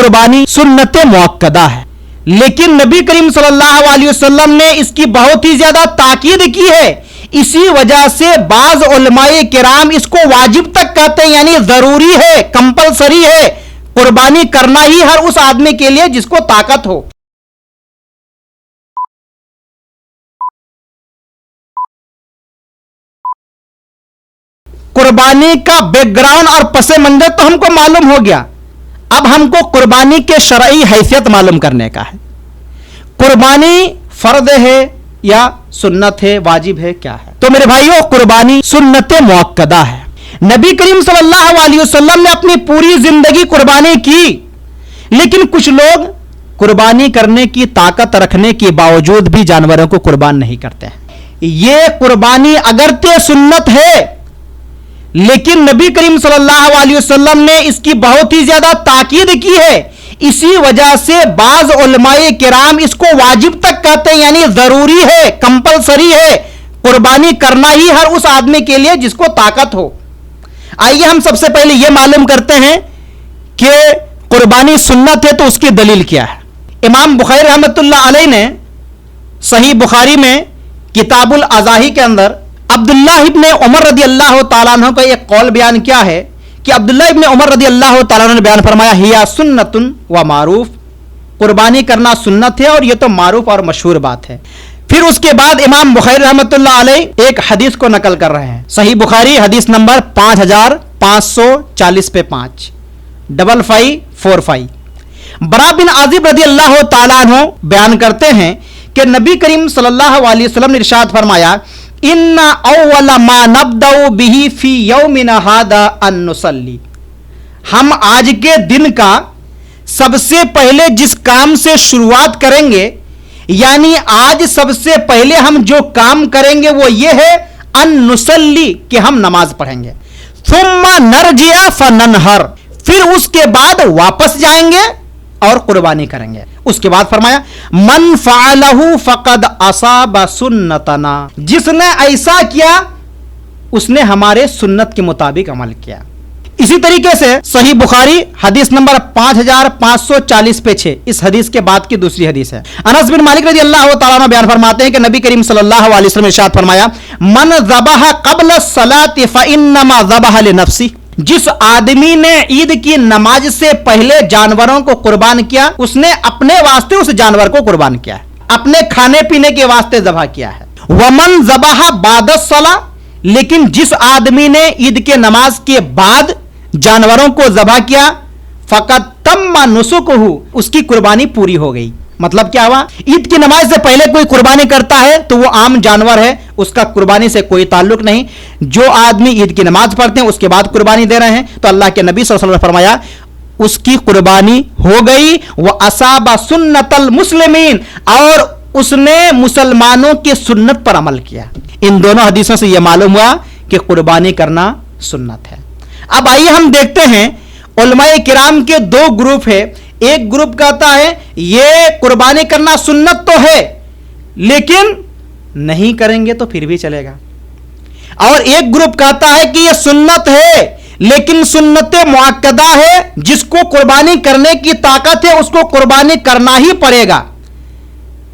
कुर्बानी सुन्नत मुअक्कदा है, लेकिन नबी करीम सल्लल्लाहु अलैहि वसल्लम ने इसकी बहुत ही ज्यादा ताकीद की है। इसी वजह से बाज उलमाए किराम इसको वाजिब तक कहते हैं, यानी जरूरी है, कंपलसरी है, कुर्बानी करना ही हर उस आदमी के लिए जिसको ताकत हो। कुर्बानी का बैकग्राउंड और पस मंजर तो हमको मालूम हो गया, अब हमको कुर्बानी के शरई हैसियत मालूम करने का है। कुर्बानी फर्द है या सुन्नत है, वाजिब है, क्या है? तो मेरे भाइयों, कुर्बानी सुन्नत मुअक्कदा है। नबी करीम सल्लल्लाहु अलैहि वसल्लम ने अपनी पूरी जिंदगी कुर्बानी की, लेकिन कुछ लोग कुर्बानी करने की ताकत रखने के बावजूद भी जानवरों को कुर्बान नहीं करते हैं। यह कुर्बानी अगरचे सुन्नत है, लेकिन नबी करीम सल्लल्लाहु अलैहि वसल्लम ने इसकी बहुत ही ज्यादा ताकीद की है। इसी वजह से बाज उलमाए किराम इसको वाजिब तक कहते हैं, यानी जरूरी है, कंपलसरी है, कुर्बानी करना ही हर उस आदमी के लिए जिसको ताकत हो। आइए हम सबसे पहले यह मालूम करते हैं कि कुर्बानी सुन्नत है तो उसकी दलील क्या है। इमाम बुखारी रहमतुल्लाह अलैह ने सही बुखारी में किताबुल अज़ाही के अंदर अब्दुल्लाह इब्ने उमर रदी अल्लाह तआला अन्हु का एक कौल बयान किया है कि अब्दुल्लाह इब्ने उमर रदी अल्लाह तआला अन्हु ने बयान फरमाया, हिया सुन्नतुन व मारूफ, कुर्बानी करना सुन्नत है और यह तो मारूफ और मशहूर बात है। फिर उसके बाद इमाम बुखारी रहमतुल्लाह अलैह एक हदीस को नकल कर रहे हैं, सही बुखारी हदीस नंबर 5540 पे 55545। बरा बिन आजिब रदी अल्लाह तआला अन्हु बयान करते हैं कि नबी करीम सल्लल्लाहु अलैहि वसल्लम ने इरशाद फरमाया, इन्ना अव्वल मा नब्दउ बिही फी यौमिना हादा अन नुसल्ली, हम आज के दिन का सबसे पहले जिस काम से शुरुआत करेंगे, यानी आज सबसे पहले हम जो काम करेंगे वो ये है अन नुसल्ली, कि हम नमाज पढ़ेंगे। सुम्मा नरजिया फननहर, फिर उसके बाद वापस जाएंगे और कुर्बानी करेंगे। उसके बाद फरमाया, मन फ़अलहु फ़क़द असाब सुन्नतना, जिसने ऐसा किया उसने हमारे सुन्नत के मुताबिक अमल किया। इसी तरीके से सही बुखारी हदीस नंबर 5540 पे 6, इस हदीस के बाद की दूसरी हदीस है। अनस बिन मालिक रज़ी अल्लाह तआला अन्हु बयान फरमाते हैं कि नबी करीम सल्लल्लाहु अलैहि वसल्लम ने इरशाद फरमाया, मन ज़बह क़ब्ल सलाति फ़इन्नमा ज़बह लिनफ्सी, जिस आदमी ने ईद की नमाज से पहले जानवरों को कुर्बान किया, उसने अपने वास्ते उस जानवर को कुर्बान किया है, अपने खाने पीने के वास्ते ज़बह किया है। वमन ज़बह बाद सला, लेकिन जिस आदमी ने ईद के नमाज के बाद जानवरों को ज़बह किया, फ़क़द तम्मा नुसुकुहु, उसकी कुर्बानी पूरी हो गई। मतलब क्या हुआ, ईद की नमाज से पहले कोई कुर्बानी करता है तो वो आम जानवर है, उसका कुर्बानी से कोई ताल्लुक नहीं। जो आदमी ईद की नमाज पढ़ते हैं उसके बाद कुर्बानी दे रहे हैं, तो अल्लाह के नबी सल्लल्लाहु अलैहि वसल्लम ने फरमाया उसकी कुर्बानी हो गई। वह असाबा सुन्नतल मुस्लिमीन, और उसने मुसलमानों की सुन्नत पर अमल किया। इन दोनों हदीसों से यह मालूम हुआ कि कुर्बानी करना सुन्नत है। अब आइए हम देखते हैं, उलमाए किराम के दो ग्रुप है। एक ग्रुप कहता है ये कुर्बानी करना सुन्नत तो है, लेकिन नहीं करेंगे तो फिर भी चलेगा, और एक ग्रुप कहता है कि ये सुन्नत है लेकिन सुन्नत मुअक्कदा है, जिसको कुर्बानी करने की ताकत है उसको कुर्बानी करना ही पड़ेगा।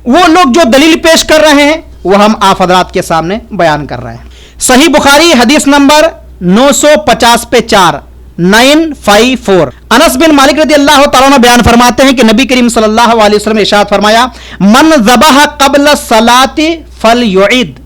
वो लोग जो दलील पेश कर रहे हैं वो हम आप हज़रात के सामने बयान कर रहे हैं। सही बुखारी हदीस नंबर 950 पे 4 954, अनस बिन मालिक रज़ी अल्लाह तआला अन्हु बयान फरमाते हैं कि नबी करीम सल्लल्लाहु अलैहि वसल्लम ने इरशाद फरमाया, मन ज़बह क़ब्ल सलाति फलयुइद,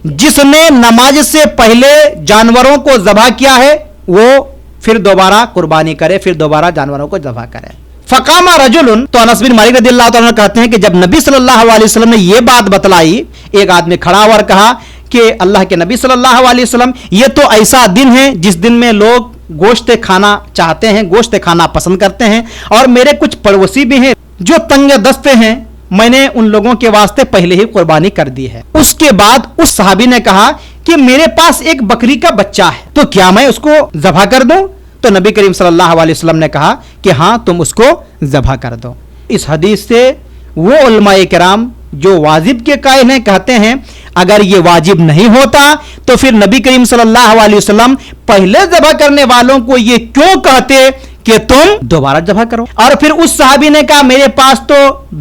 जिसने नमाज से पहले जानवरों को ज़बह किया है वो फिर दोबारा कुर्बानी करे, फिर दोबारा जानवरों को ज़बह करे। फ़क़ामा रजुलन, तो अनस बिन मालिक रज़ी अल्लाह तआला अन्हु कहते हैं कि जब नबी सल्लल्लाहु अलैहि वसल्लम ने यह बात बतलाई, एक आदमी खड़ा हुआ और कहा कि अल्लाह के नबी सल्लल्लाहु अलैहि वसल्लम, ये तो ऐसा दिन है जिस दिन में लोग गोश्त खाना चाहते हैं, गोश्त खाना पसंद करते हैं, और मेरे कुछ पड़ोसी भी हैं जो तंग दस्ते हैं, मैंने उन लोगों के वास्ते पहले ही कुर्बानी कर दी है। उसके बाद उस सहाबी ने कहा कि मेरे पास एक बकरी का बच्चा है, तो क्या मैं उसको ज़बह कर दूं? तो नबी करीम सल्लल्लाहु अलैहि वसल्लम ने कहा कि हाँ, तुम उसको ज़बह कर दो। इस हदीस से वो उलमाए किराम जो वाजिब के कायल हैं कहते हैं अगर ये वाजिब नहीं होता तो फिर नबी करीम सल्लल्लाहु अलैहि वसल्लम पहले ज़बह करने वालों को ये क्यों कहते कि तुम दोबारा ज़बह करो। और फिर उस सहाबी ने कहा मेरे पास तो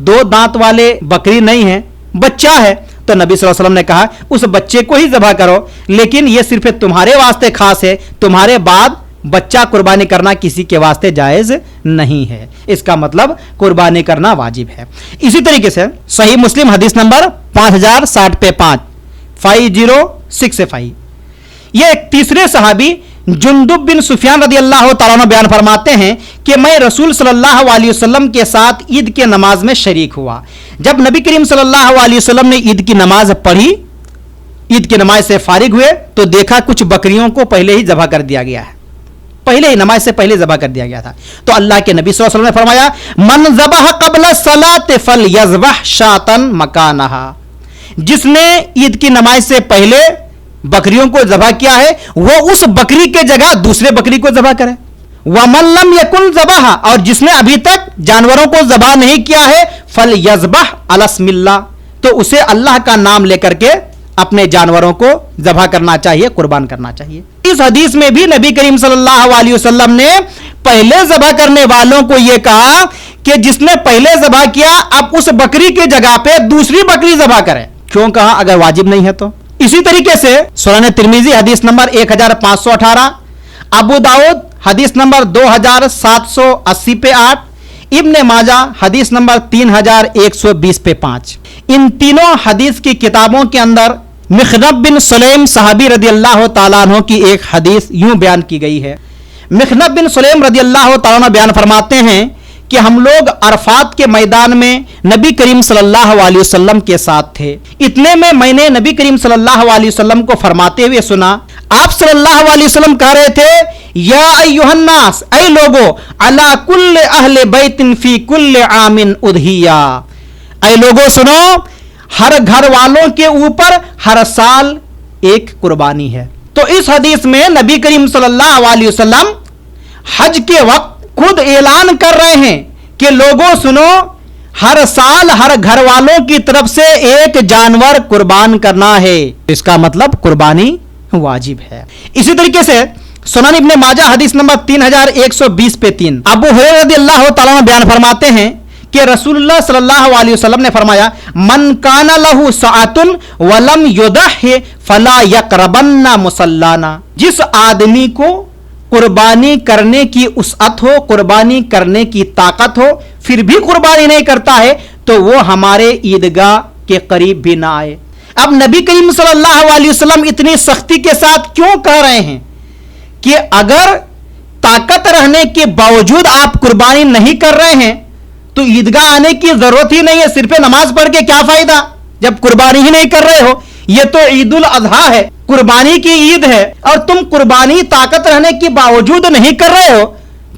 2 दांत वाले बकरी नहीं है, बच्चा है। तो नबी सल्लल्लाहु अलैहि वसल्लम ने कहा उस बच्चे को ही ज़बह करो, लेकिन यह सिर्फ तुम्हारे वास्ते खास है, तुम्हारे बाद बच्चा कुर्बानी करना किसी के वास्ते जायज नहीं है। इसका मतलब कुर्बानी करना वाजिब है। इसी तरीके से सही मुस्लिम हदीस नंबर 5060 पे 5 5065, ये एक तीसरे सहाबी जुंदुब बिन सुफियान रदी अल्लाह तआला अन्हु बयान फरमाते हैं कि मैं रसूल सल्लल्लाहु अलैहि वसल्लम के साथ ईद के नमाज में शरीक हुआ। जब नबी करीम सल्लल्लाहु अलैहि वसल्लम ने ईद की नमाज पढ़ी, ईद की नमाज से फारिग हुए तो देखा कुछ बकरियों को पहले ही ज़बह कर दिया गया है, पहले ही नमाज से पहले ज़बह कर दिया गया था। तो अल्लाह के नबी सल्लल्लाहु अलैहि वसल्लम ने फरमाया मन ज़बह क़ब्ल सलात फलयज़बह शातन मकानहा, जिसने ईद की नमाज से पहले बकरियों को ज़बह किया है वो उस बकरी के जगह दूसरे बकरी को ज़बह करे। वमन लम यकुन ज़बह, और जिसने अभी तक जानवरों को ज़बह नहीं किया है फलयज़बह अलस्मिल्लाह, तो उसे अल्लाह का नाम लेकर के अपने जानवरों को ज़बह करना चाहिए, कुर्बान करना चाहिए। इस हदीस में भी नबी करीम सल्लल्लाहु अलैहि वसल्लम ने पहले ज़बह करने वालों को यह कहा कि जिसने पहले ज़बह किया अब उस बकरी की जगह पे दूसरी बकरी ज़बह करे। क्यों कहा? अगर वाजिब नहीं है तो। इसी तरीके से सुनन तिरमिजी हदीस नंबर 1518, अबू दाऊद हदीस नंबर 2780 पे 8, इब्ने माजा हदीस नंबर 3120 पे 5, इन तीनों हदीस की किताबों के अंदर मिखनब बिन सुलैम सहाबी रदी अल्लाह तआला अन्हु की एक हदीस यूं बयान की गई है। मिखनब बिन सुलैम रदी अल्लाह तआला अन्हु बयान फरमाते हैं कि हम लोग अरफात के मैदान में नबी करीम सल्लल्लाहु अलैहि वसल्लम के साथ थे। इतने में मैंने नबी करीम सल्लल्लाहु अलैहि वसल्लम को फरमाते हुए सुना, आप सल्लल्लाहु अलैहि वसल्लम कह रहे थे या अय्युहन्नास, ऐ लोगो, अला कुल्ले अहले बैतिन फी कुल्ले आमिन उद्हिया, ऐ लोगो सुनो, हर घर वालों के ऊपर हर साल एक कुर्बानी है। तो इस हदीस में नबी करीम सल्लल्लाहु अलैहि वसल्लम हज के वक्त खुद ऐलान कर रहे हैं कि लोगों सुनो, हर साल हर घर वालों की तरफ से एक जानवर कुर्बान करना है। इसका मतलब कुर्बानी वाजिब है। इसी तरीके से सुनन इब्ने माजा हदीस नंबर 3120 पे 3, अबू हुरैरा रदियल्लाहु तआला अन्हु बयान फरमाते हैं कि रसूलुल्लाह सल्लल्लाहु अलैहि वसल्लम ने फरमाया मन काना लहू सआतुन वलम युदह फला यकरबन्ना मुसल्लाना, जिस आदमी को कुर्बानी करने की उसअत हो, कुर्बानी करने की ताकत हो, फिर भी कुर्बानी नहीं करता है तो वो हमारे ईदगाह के करीब भी ना आए। अब नबी करीम सल्लल्लाहु अलैहि वसल्लम इतनी सख्ती के साथ क्यों कह रहे हैं कि अगर ताकत रहने के बावजूद आप कुर्बानी नहीं कर रहे हैं तो ईदगाह आने की जरूरत ही नहीं है, सिर्फ नमाज पढ़ के क्या फायदा जब कुर्बानी ही नहीं कर रहे हो। ये तो ईद उल अजहा है, कुर्बानी की ईद है, और तुम कुर्बानी ताकत रहने के बावजूद नहीं कर रहे हो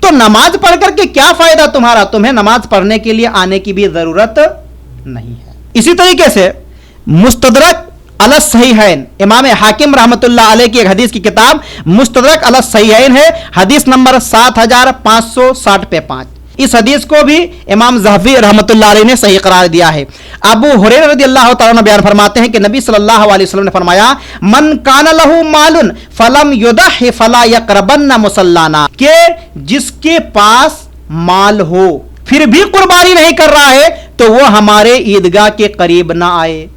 तो नमाज पढ़ करके क्या फायदा तुम्हारा, तुम्हें नमाज पढ़ने के लिए आने की भी जरूरत नहीं है। इसी तरीके से मुस्तदरक अलस सहीहैन, इमाम हाकिम रहमतुल्लाह अलैह की एक हदीस की किताब मुस्तदरक अलस सहीहैन है, हदीस नंबर 7560 पे 5, इस हदीस को भी इमाम ज़हबी रहमतुल्लाह अलैह ने सही करार दिया है। अबू हुरैरा रदियल्लाहु तआला अन्हु बयान फरमाते हैं कि नबी सल्लल्लाहु अलैहि वसल्लम ने फरमाया मन काना लहू मालुन फलम युदह फला यकरबन्ना मुसल्लाना, के जिसके पास माल हो फिर भी कुर्बानी नहीं कर रहा है तो वो हमारे ईदगाह के करीब ना आए।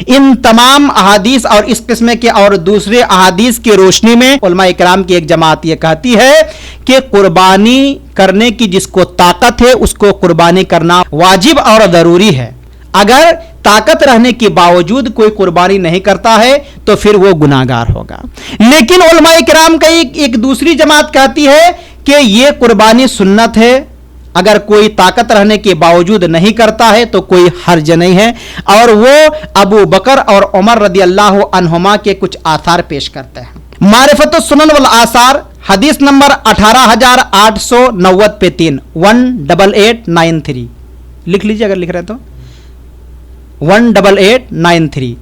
इन तमाम अहादीस और इस किस्म के और दूसरे अहादीस की रोशनी में उलमा इकराम की एक जमात ये कहती है कि कुर्बानी करने की जिसको ताकत है उसको कुर्बानी करना वाजिब और जरूरी है। अगर ताकत रहने के बावजूद कोई कुर्बानी नहीं करता है तो फिर वो गुनाहगार होगा। लेकिन उलमा इकराम का एक दूसरी जमात कहती है कि ये कुर्बानी सुन्नत है, अगर कोई ताकत रहने के बावजूद नहीं करता है तो कोई हर्ज नहीं है। और वो अबू बकर और उमर रदियल्लाहु अन्हुमा के कुछ आसार पेश करते हैं। मारिफतुस सुनन वल आसार हदीस नंबर 18890 पे 3 18893, लिख लीजिए अगर लिख रहे तो 18893।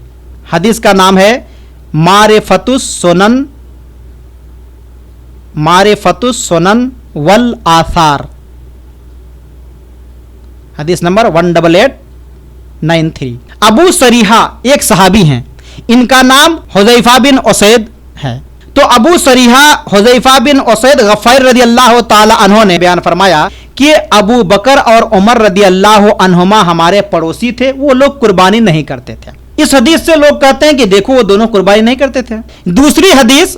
हदीस का नाम है मारिफतुस सुनन वल आसार, हदीस नंबर 18893। अबू सरीहा एक सहाबी हैं, इनका नाम हुज़ैफा बिन उसैद है। तो अबू सरीहा हुज़ैफा बिन उसैद गफ़ार रदी अल्लाह ताला अन्हो ने बयान फरमाया कि अबू बकर और उमर रदी अल्लाह अन्हुमा हमारे पड़ोसी थे, वो लोग कुर्बानी नहीं करते थे। इस हदीस से लोग कहते हैं कि देखो वो दोनों कुर्बानी नहीं करते थे। दूसरी हदीस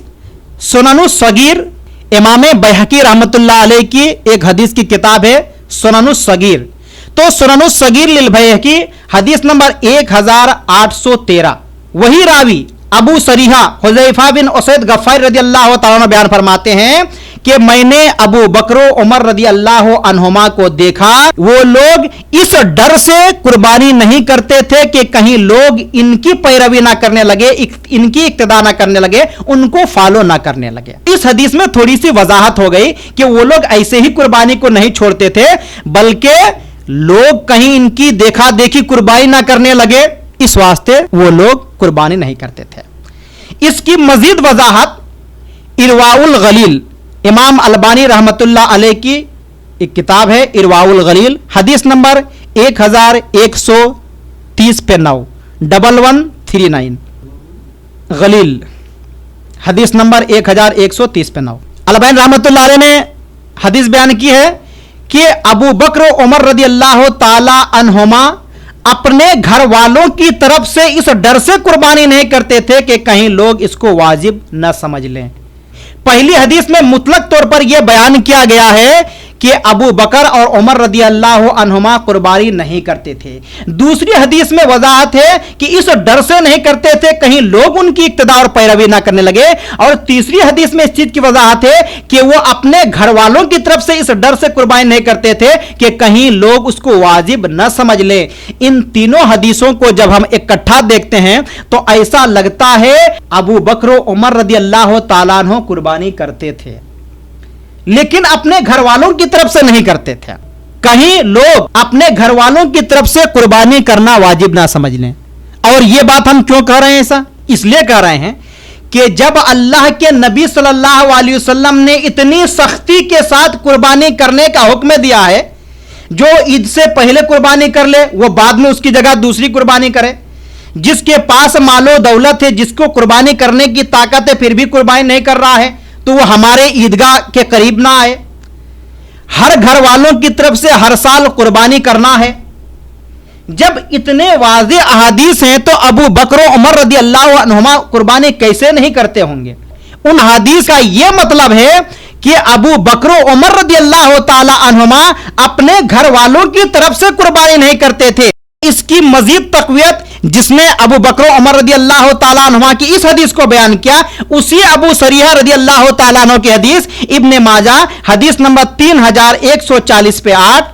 सुननुस सगीर, इमाम बैहकी रहमतुल्लाह अलैह की एक हदीस की किताब है सुननुस सगीर। तो सुननुस सगीर लिल बैहकी हदीस नंबर 1813, वही रावी अबू सरीहा हुज़ैफा बिन उसैद गफ़ार रदी अल्लाह तआला अन्हु बयान फरमाते हैं कि मैंने अबू बकर उमर रदी अल्लाह अन्हुमा को देखा, वो लोग इस डर से कुर्बानी नहीं करते थे कि कहीं लोग इनकी पैरवी ना करने लगे, इनकी इक्तदा ना करने लगे, उनको फॉलो ना करने लगे। इस हदीस में थोड़ी सी वजाहत हो गई कि वो लोग ऐसे ही कुर्बानी को नहीं छोड़ते थे, बल्कि लोग कहीं इनकी देखा देखी कुर्बानी ना करने लगे, इस वास्ते वो लोग कुर्बानी नहीं करते थे। इसकी मजीद वजाहत इरवाउल गलील, इमाम अलबानी रहमतुल्लाह अलैह की एक किताब है इरवाउल गलील, हदीस नंबर 1130 पे 9 1139 गलील, हदीस नंबर 1130 पे 9। अलबानी रहमतुल्लाह अलैह ने हदीस बयान की है कि अबू बकर उमर रदी अल्लाह ताला अन्हुमा अपने घर वालों की तरफ से इस डर से कुर्बानी नहीं करते थे कि कहीं लोग इसको वाजिब न समझ लें। पहली हदीस में मुतलक तौर पर यह बयान किया गया है कि अबू बकर और उमर रदी अल्लाह अन्हुमा कुर्बानी नहीं करते थे। दूसरी हदीस में वजाहत है कि इस डर से नहीं करते थे कहीं लोग उनकी इक्तदा और पैरवी ना करने लगे। और तीसरी हदीस में इस चीज की वजाहत है कि वो अपने घर वालों की तरफ से इस डर से कुर्बानी नहीं करते थे कि कहीं लोग उसको वाजिब न समझ ले। इन तीनों हदीसों को जब हम इकट्ठा देखते हैं तो ऐसा लगता है अबू बकर उमर रदी अल्लाह ताला अन्हु कुर्बानी करते थे, लेकिन अपने घर वालों की तरफ से नहीं करते थे। कहीं लोग अपने घर वालों की तरफ से कुर्बानी करना वाजिब ना समझ लें। और यह बात हम क्यों कह रहे हैं? ऐसा इसलिए कह रहे हैं कि जब अल्लाह के नबी सल्लल्लाहु अलैहि वसल्लम ने इतनी सख्ती के साथ कुर्बानी करने का हुक्म दिया है, जो ईद से पहले कुर्बानी कर ले वो बाद में उसकी जगह दूसरी कुर्बानी करे, जिसके पास मालो दौलत है, जिसको कुर्बानी करने की ताकत है फिर भी कुर्बानी नहीं कर रहा है, तो वो हमारे ईदगाह के करीब ना आए। हर घर वालों की तरफ से हर साल कुर्बानी करना है। जब इतने वाज़े अहादीस हैं तो अबू बकर उमर रदी अल्लाह अन्हुमा कुर्बानी कैसे नहीं करते होंगे? उन हदीस का यह मतलब है कि अबू बकर उमर रदी अल्लाह ताला अन्हुमा अपने घर वालों की तरफ से कुर्बानी नहीं करते थे। इसकी मजीद तक़वियत जिसने अबू बकर उमर रदी अल्लाह ताला अन्हुमा की इस हदीस को बयान किया, उसी अबू सरीहा रदी अल्लाह ताला अन्हु की हदीस इब्ने माजा हदीस नंबर 3140 पे 8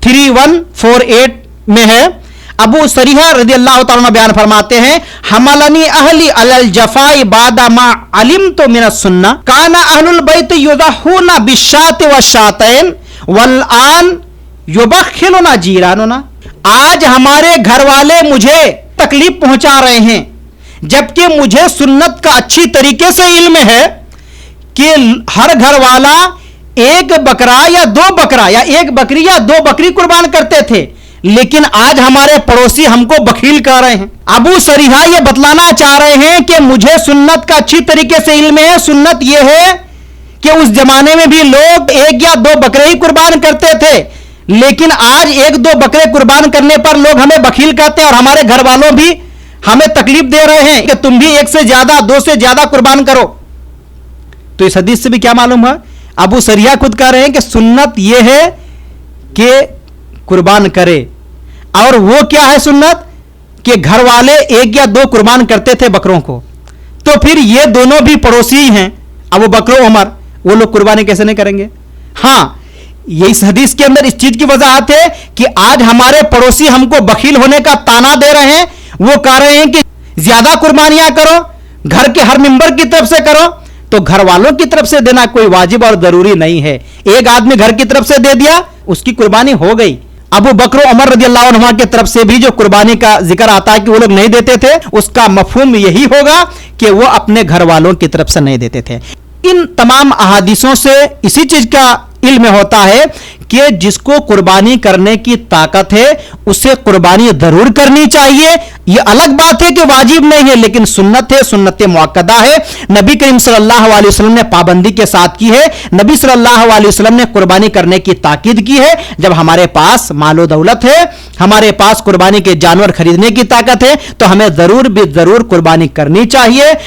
3148 में है। अबू सरीहा रदी अल्लाह ताला अन्हु बयान फरमाते हैं, हमलनी अहली अलल जफाई बादा मा अलिम तो मिन सुन्ना काना अहलुल बैत युज़हूना बिशात व शातैन वल आन युबखिलुना जीरानुना। आज हमारे घर वाले मुझे तकलीफ पहुंचा रहे हैं, जबकि मुझे सुन्नत का अच्छी तरीके से इल्म है कि हर घर वाला एक बकरा या दो बकरा या एक बकरी या दो बकरी कुर्बान करते थे, लेकिन आज हमारे पड़ोसी हमको बखील कह रहे हैं। अबू सरीहा ये बतलाना चाह रहे हैं कि मुझे सुन्नत का अच्छी तरीके से इल्म है। सुन्नत यह है कि उस जमाने में भी लोग एक या दो बकरे ही कुर्बान करते थे, लेकिन आज एक दो बकरे कुर्बान करने पर लोग हमें बखील कहते हैं और हमारे घर वालों भी हमें तकलीफ दे रहे हैं कि तुम भी एक से ज्यादा दो से ज्यादा कुर्बान करो। तो इस हदीस से भी क्या मालूम है? अबू सरीहा खुद कह रहे हैं कि सुन्नत यह है कि कुर्बान करे, और वो क्या है सुन्नत कि घर वाले एक या दो कुर्बान करते थे बकरों को। तो फिर ये दोनों भी पड़ोसी हैं अबू बकर उमर, वो लोग कुर्बानी कैसे नहीं करेंगे? हाँ, ये इस हदीस के अंदर इस चीज की वजाहत है कि आज हमारे पड़ोसी हमको बखील होने का ताना दे रहे हैं। वो कह रहे हैं कि ज्यादा कुर्बानियां करो, घर के हर मेंबर की तरफ से करो। तो घर वालों की तरफ से देना कोई वाजिब और जरूरी नहीं है। एक आदमी घर की तरफ से दे दिया, उसकी कुर्बानी हो गई। अबू बकर उमर रज़ी अल्लाह अन्हुमा की तरफ से भी जो कुर्बानी का जिक्र आता है कि वो लोग नहीं देते थे, उसका मफहूम यही होगा कि वो अपने घर वालों की तरफ से नहीं देते थे। इन तमाम अहादीसों से इसी चीज का इल्म होता है کہ जिसको कुर्बानी करने की ताकत है उसे कुर्बानी जरूर करनी चाहिए। ये अलग बात है कि वाजिब नहीं है, लेकिन सुन्नत है, सुन्नत मुअक्कदा है। नबी करीम सल्लल्लाहु अलैहि वसल्लम ने पाबंदी के साथ की है। नबी सल्लल्लाहु अलैहि वसल्लम ने कुर्बानी करने की ताकीद की है। जब हमारे पास मालो दौलत है, हमारे पास कुर्बानी के जानवर खरीदने की ताकत है, तो हमें जरूर भी जरूर कुर्बानी करनी चाहिए।